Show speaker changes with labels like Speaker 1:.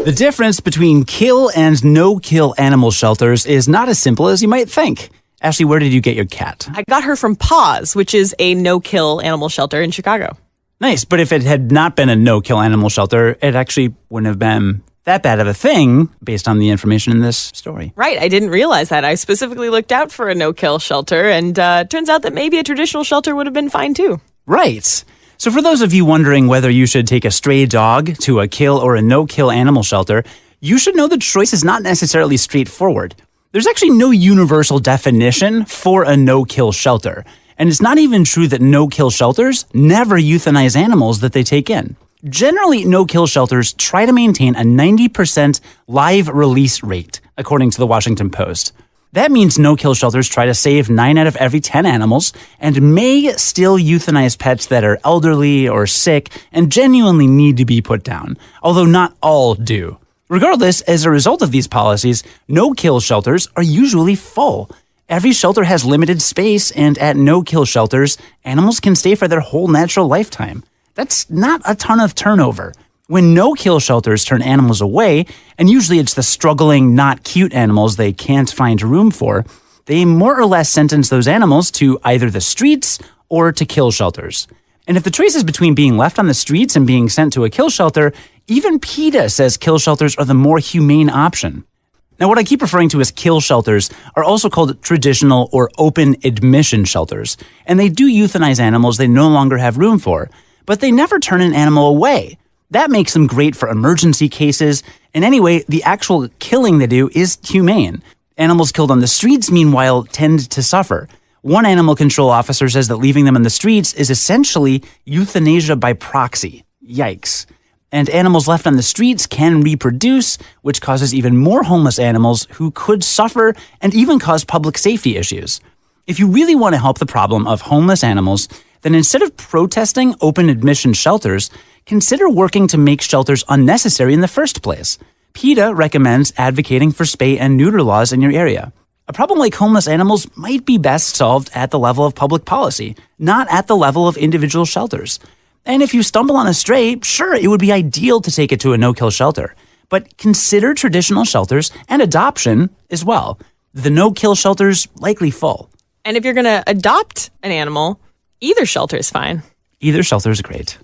Speaker 1: The difference between kill and no-kill animal shelters is not as simple as you might think. Ashley, where did you get your cat?
Speaker 2: I got her from Paws, which is a no-kill animal shelter in Chicago.
Speaker 1: Nice, but if it had not been a no-kill animal shelter, it actually wouldn't have been that bad of a thing based on the information in this story.
Speaker 2: Right, I didn't realize that. I specifically looked out for a no-kill shelter, and turns out that maybe a traditional shelter would have been fine too.
Speaker 1: Right. So for those of you wondering whether you should take a stray dog to a kill or a no-kill animal shelter, you should know the choice is not necessarily straightforward. There's actually no universal definition for a no-kill shelter. And it's not even true that no-kill shelters never euthanize animals that they take in. Generally, no-kill shelters try to maintain a 90% live release rate, according to the Washington Post. That means no-kill shelters try to save 9 out of every 10 animals and may still euthanize pets that are elderly or sick and genuinely need to be put down, although not all do. Regardless, as a result of these policies, no-kill shelters are usually full. Every shelter has limited space, and at no-kill shelters, animals can stay for their whole natural lifetime. That's not a ton of turnover. When no-kill shelters turn animals away, and usually it's the struggling, not cute animals they can't find room for, they more or less sentence those animals to either the streets or to kill shelters. And if the choice is between being left on the streets and being sent to a kill shelter, even PETA says kill shelters are the more humane option. Now, what I keep referring to as kill shelters are also called traditional or open admission shelters, and they do euthanize animals they no longer have room for, but they never turn an animal away. That makes them great for emergency cases, and anyway, the actual killing they do is humane. Animals killed on the streets, meanwhile, tend to suffer. One animal control officer says that leaving them in the streets is essentially euthanasia by proxy. Yikes. And animals left on the streets can reproduce, which causes even more homeless animals who could suffer and even cause public safety issues. If you really want to help the problem of homeless animals, then instead of protesting open admission shelters, consider working to make shelters unnecessary in the first place. PETA recommends advocating for spay and neuter laws in your area. A problem like homeless animals might be best solved at the level of public policy, not at the level of individual shelters. And if you stumble on a stray, sure, it would be ideal to take it to a no-kill shelter. But consider traditional shelters and adoption as well. The no-kill shelter's likely full.
Speaker 2: And if you're going to adopt an animal, either shelter is fine.
Speaker 1: Either shelter is great.